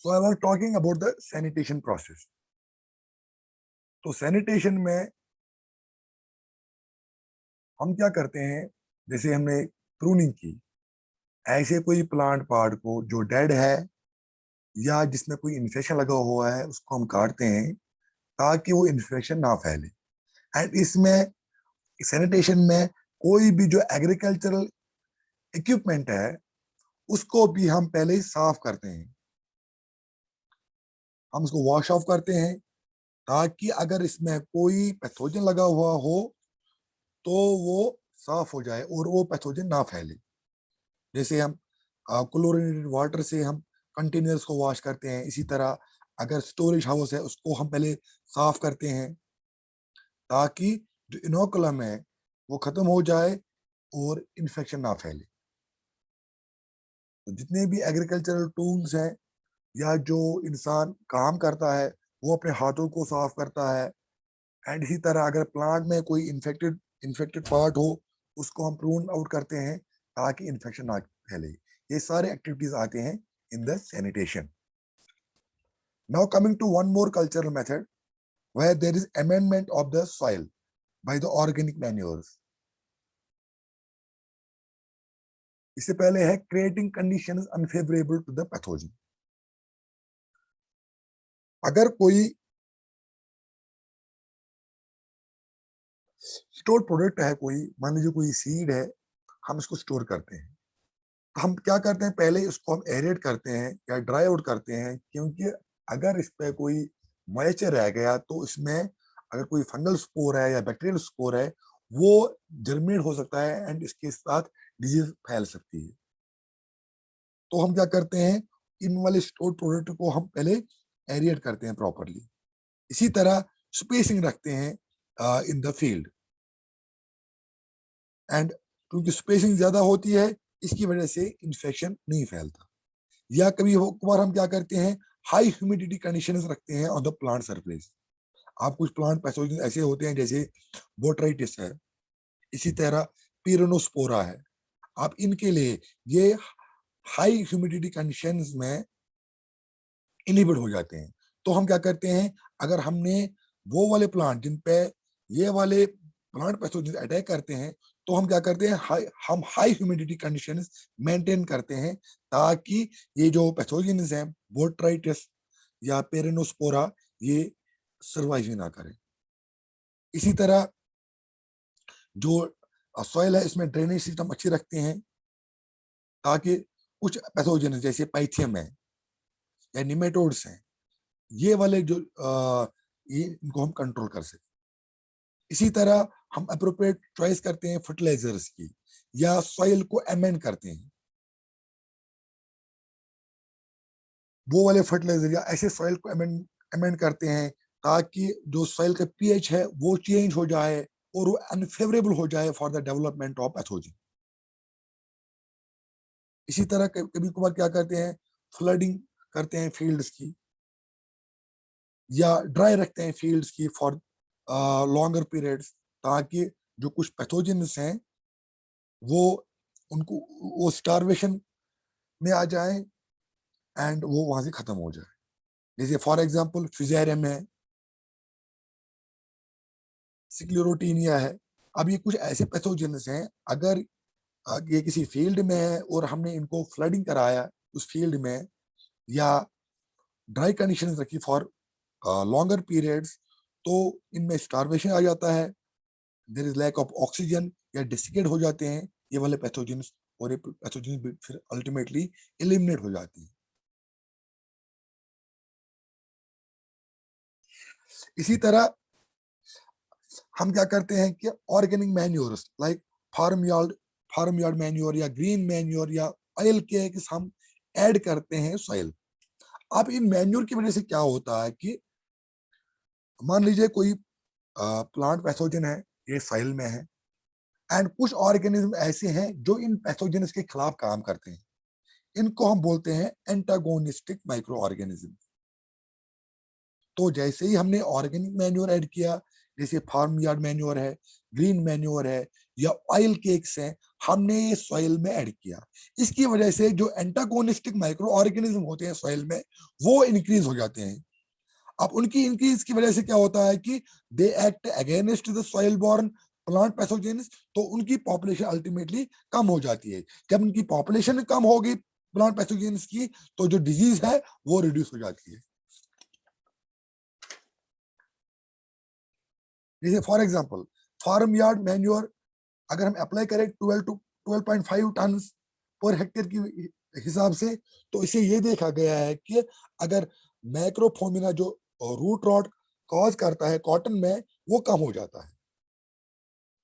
So I was talking about the sanitation process. तो sanitation में हम क्या करते हैं, जैसे हमने प्रूनिंग की, ऐसे कोई प्लांट पार्ट को जो डेड है या जिसमें कोई इन्फेक्शन लगा हुआ है उसको हम काटते हैं ताकि वो इन्फेक्शन ना फैले। एंड इसमें सैनिटेशन में कोई भी जो एग्रीकल्चरल इक्विपमेंट है उसको भी हम पहले ही साफ करते हैं, हम उसको वॉश ऑफ करते हैं ताकि अगर इसमें कोई पैथोजन लगा हुआ हो तो वो साफ हो जाए और वो पैथोजन ना फैले। जैसे हम क्लोरीनेटेड वाटर से हम कंटेनर्स को वॉश करते हैं, इसी तरह अगर स्टोरेज हाउस है उसको हम पहले साफ करते हैं ताकि जो इनोकुलम है वो खत्म हो जाए और इन्फेक्शन ना फैले। तो जितने भी एग्रीकल्चरल टूल्स हैं या जो इंसान काम करता है वो अपने हाथों को साफ करता है। एंड इसी तरह अगर प्लांट में कोई इन्फेक्टेड इन्फेक्टेड पार्ट हो उसको हम प्रून आउट करते हैं ताकि इन्फेक्शन ना फैले। ये सारे एक्टिविटीज आते हैं in the sanitation. Now coming to one more cultural method where there is amendment of the soil by the organic manures. इससे पहले है creating conditions unfavorable to the pathogen. अगर कोई स्टोर प्रोडक्ट है, कोई मान लीजिए कोई सीड है, हम इसको स्टोर करते हैं, हम क्या करते हैं पहले उसको हम एरेट करते हैं या ड्राई आउट करते हैं, क्योंकि अगर इस पे कोई मॉइस्चर रह गया तो इसमें अगर कोई फंगल स्पोर है या बैक्टीरियल स्पोर है वो जर्मिनेट हो सकता है एंड इसके साथ डिजीज फैल सकती है। तो हम क्या करते हैं, इन वाले स्टोर प्रोडक्ट को हम पहले एरिएट करते हैं प्रॉपरली। इसी तरह स्पेसिंग रखते हैं इन द फील्ड, एंड क्योंकि स्पेसिंग ज्यादा होती है इसकी वजह से इन्फेक्शन नहीं फैलता। या कभी कभार हम क्या करते हैं, हाई ह्यूमिडिटी कंडीशंस रखते हैं ऑन द प्लांट सरफेस। आप कुछ प्लांट पैथोजन ऐसे होते हैं जैसे बोट्राइटिस है, इसी तरह पीरोनोस्पोरा है, आप इनके लिए ये हाई ह्यूमिडिटी कंडीशंस में इनहिबिट हो जाते हैं। तो हम क्या करते हैं, अगर हमने वो वाले प्लांट जिन पे ये वाले प्लांट पैथोजन अटैक करते हैं तो हम क्या करते हैं, हम हाई ह्यूमिडिटी कंडीशंस मेंटेन करते हैं ताकि ये जो पैथोजन्स हैं बोट्राइटिस या पेरिनोस्पोरा ये सर्वाइव ही ना करें। इसी तरह जो सॉइल है इसमें ड्रेनेज सिस्टम अच्छी रखते हैं ताकि कुछ पैथोजन जैसे पाइथियम है या निमेटोड्स हैं ये वाले जो ये इनको हम कंट्रोल कर सकते। इसी तरह हम अप्रोप्रिएट चॉइस करते हैं फर्टिलाइजर्स की या सॉइल को अमेंड करते हैं, वो वाले फर्टिलाइजर या ऐसे सॉइल को अमेंड करते हैं ताकि जो सॉइल का पीएच है वो चेंज हो जाए और वो अनफेवरेबल हो जाए for the development of pathogen. इसी तरह कभी कभार क्या करते हैं, फ्लडिंग करते हैं फील्ड्स की या ड्राई रखते हैं फील्ड्स की फॉर लॉन्गर पीरियड्स ताकि जो कुछ पैथोजन्स हैं वो उनको वो स्टारवेशन में आ जाए एंड वो वहां से खत्म हो जाए। जैसे फॉर एग्जांपल फिजेरियम है, सिक्लेरोटीनिया है। अब ये कुछ ऐसे पैथोजन्स हैं, अगर ये किसी फील्ड में है और हमने इनको फ्लडिंग कराया उस फील्ड में या ड्राई कंडीशंस रखी फॉर लॉन्गर पीरियड्स तो इनमें स्टारवेशन आ जाता है, there is lack of oxygen या डिसिकेट हो जाते हैं ये वाले पैथोजन्स और ये पैथोजन्स फिर अल्टीमेटली एलिमिनेट हो जाते हैं। इसी तरह हम क्या करते हैं कि organic manures like farm yard manure या ग्रीन मैन्योर या ऑयल केक्स हम ऐड करते हैं सॉइल। अब इन मैन्योर की वजह से क्या होता है कि मान लीजिए कोई प्लांट पैथोजन है ये सॉइल में है एंड कुछ ऑर्गेनिज्म ऐसे हैं जो इन पैथोजन्स के खिलाफ काम करते हैं, इनको हम बोलते हैं एंटागोनिस्टिक माइक्रो ऑर्गेनिज्म। तो जैसे ही हमने ऑर्गेनिक मैन्योर ऐड किया, जैसे फार्म यार्ड मैन्योर है, ग्रीन मैन्योर है या ऑयल केक्स हैं, हमने ये सॉइल में ऐड किया। इसकी वजह से जो एंटागोनिस्टिक माइक्रो ऑर्गेनिज्म होते हैं सॉइल में, वो इंक्रीज हो जाते हैं। अब उनकी इंक्रीज की वजह से क्या होता है कि they act against the soil born plant pathogens, तो उनकी पॉपुलेशन अल्टीमेटली कम हो जाती है। जब उनकी पॉपुलेशन कम होगी प्लांट पैथोजेंस की, तो जो डिजीज है वो रिड्यूस हो जाती है। जैसे for example farm yard manure अगर हम अप्लाई करें 12 to 12.5 टन पर हेक्टेयर की हिसाब से, तो इसे ये देखा गया है कि अगर मैक्रोफोमिना जो रूट रॉट कॉज करता है कॉटन में, वो कम हो जाता है।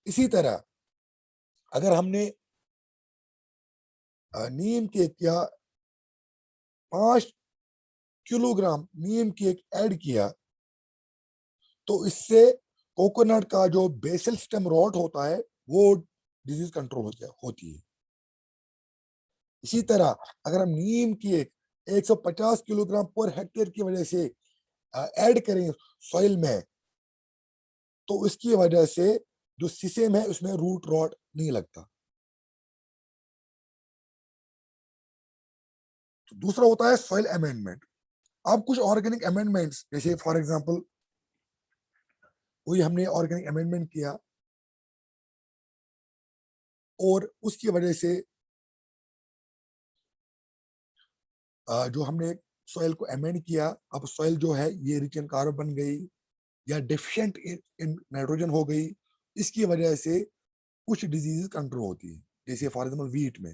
इसी तरह अगर हमने नीम केक या 5 किलोग्राम नीम केक ऐड किया, तो इससे कोकोनट का जो बेसल स्टेम रॉट होता है वो डिजीज कंट्रोल होती है। इसी तरह अगर हम नीम की 150 किलोग्राम पर हेक्टेयर की वजह से ऐड करें सॉइल में, तो इसकी वजह से जो सिसेम है उसमें रूट रॉट नहीं लगता। तो दूसरा होता है सॉइल अमेंडमेंट। अब कुछ ऑर्गेनिक अमेंडमेंट्स, जैसे फॉर एग्जांपल कोई हमने ऑर्गेनिक अमेंडमेंट किया और उसकी वजह से जो हमने सॉइल को अमेंड किया, अब सॉइल जो है ये रिच इन कार्बन बन गई या डिफिशिएंट इन नाइट्रोजन हो गई। इसकी वजह से कुछ डिजीज कंट्रोल होती है। जैसे फॉर एग्जाम्पल वीट में,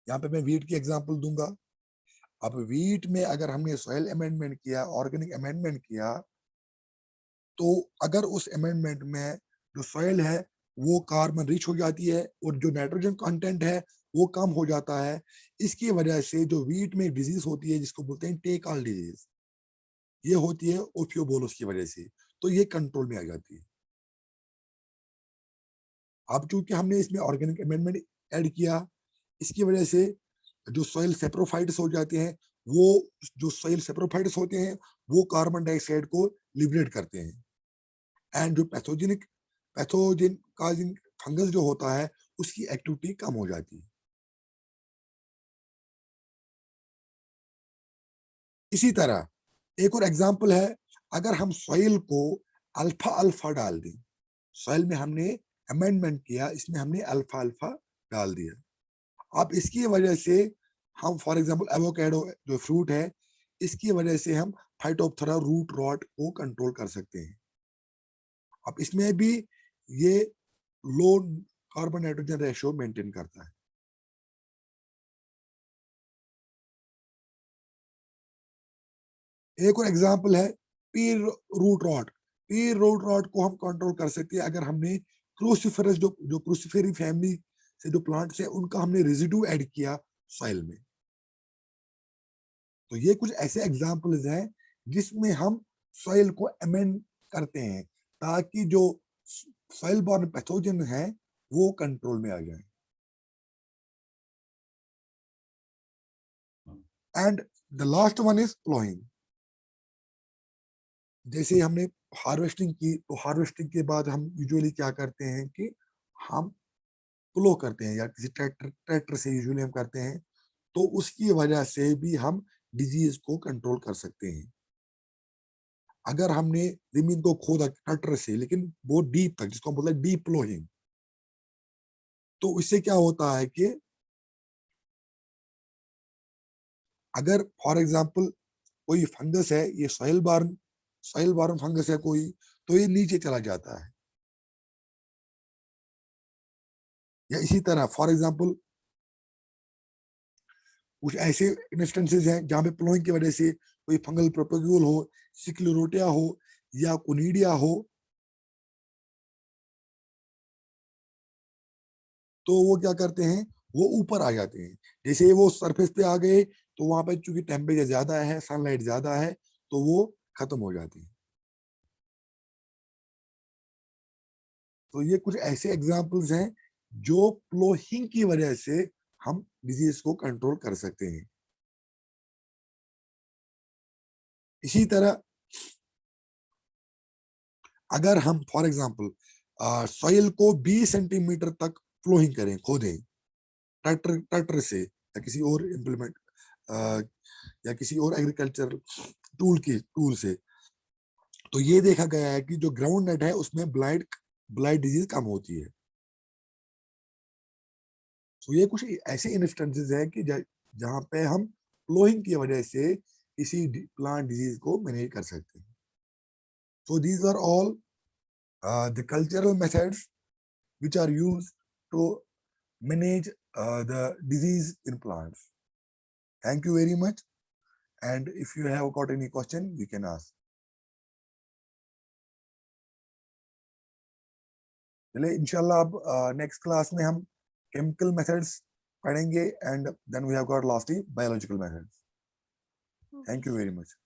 यहाँ पे मैं वीट की एग्जांपल दूंगा। अब वीट में अगर हमने सॉइल अमेंडमेंट किया, ऑर्गेनिक अमेंडमेंट किया, तो अगर उस अमेंडमेंट में जो सॉइल है वो कार्बन रिच हो जाती है और जो नाइट्रोजन कंटेंट है वो कम हो जाता है। इसकी वजह से जो वीट में डिजीज होती है जिसको बोलते हैं टेकाल डिजीज, ये होती है ओफियोबोलस की वजह से, तो ये कंट्रोल में आ जाती है। अब चूंकि हमने इसमें ऑर्गेनिक अमेंडमेंट ऐड किया, इसकी वजह से जो सॉइल सेप्रोफाइट्स हो जाते हैं, वो जो सॉइल सेप्रोफाइट्स होते हैं वो कार्बन डाइऑक्साइड को लिबरेट करते हैं। एंड जो पैथोजन काजिंग फंगस जो होता है उसकी एक्टिविटी कम हो जाती है। इसी तरह एक और एग्जांपल है, अगर हम सॉइल को अल्फा अल्फा डाल दें, सॉइल में हमने अमेंडमेंट किया, इसमें हमने अल्फा अल्फा डाल दिया। अब इसकी वजह से हम फॉर एग्जांपल एवोकेडो जो फ्रूट है, इसकी वजह से हम फाइटोप्थेरा रूट रॉट को कंट्रोल कर सकते हैं। अब इसमें भी ये low carbon nitrogen ratio maintain करता है। एक और एग्जांपल है पीर रूट रॉट। पीर रूट रॉट को हम कंट्रोल कर सकते हैं अगर हमने क्रूसिफेरस जो जो क्रूसिफेरी फैमिली से जो प्लांट्स है उनका हमने रेजिड्यू ऐड किया सॉइल में। तो ये कुछ ऐसे एग्जांपल्स हैं जिसमें हम सॉइल को अमेंड करते हैं ताकि जो सॉइल बॉर्न पैथोजन है वो कंट्रोल में आ जाए। And the last one is ploughing. जैसे हमने हार्वेस्टिंग की, तो हार्वेस्टिंग के बाद हम यूजुअली क्या करते हैं कि हम प्लो करते हैं या किसी ट्रैक्टर ट्रैक्टर से यूजुअली हम करते हैं, तो उसकी वजह से भी हम डिजीज को कंट्रोल कर सकते हैं। अगर हमने जमीन को खोदा ट्रैक्टर से लेकिन बहुत डीप तक, जिसको हम बोलते हैं डीप प्लोइंग, तो इससे क्या होता है कि अगर फॉर एग्जांपल कोई फंगस है, ये सॉइल बार्न फंगस है कोई, तो ये नीचे चला जाता है। या इसी तरह फॉर एग्जांपल कुछ ऐसे इंस्टेंसेस हैं जहां पे प्लोइंग की वजह से कोई फंगल प्रोपेग्यूल हो, सिक्लोरोटिया हो या कोनिडिया हो, तो वो क्या करते हैं, वो ऊपर आ जाते हैं। जैसे वो सरफेस पे आ गए, तो वहां पे चूंकि टेम्परेचर ज्यादा है, सनलाइट ज्यादा है, तो वो खत्म हो जाती है। तो ये कुछ ऐसे एग्जांपल्स हैं जो प्लोइंग की वजह से हम डिजीज को कंट्रोल कर सकते हैं। इसी तरह अगर हम फॉर एग्जांपल सॉइल को 20 सेंटीमीटर तक फ्लोइंग करें, खोदें ट्रैक्टर से या किसी और इम्प्लीमेंट या किसी और एग्रीकल्चर टूल से, तो ये देखा गया है कि जो ग्राउंड नेट है उसमें ब्लाइट डिजीज कम होती है। तो ये कुछ ऐसे इंस्टेंसेस है कि जहां पे हम फ्लोइंग की वजह से किसी प्लांट डिजीज को मैनेज कर सकते हैं। So these are all the cultural methods which are used to manage the disease in plants. Thank you very much. And if you have got any question, you can ask. चलिए इंशाल्लाह अब next class में हम chemical methods पढ़ेंगे, and then we have got lastly biological methods. Thank you very much.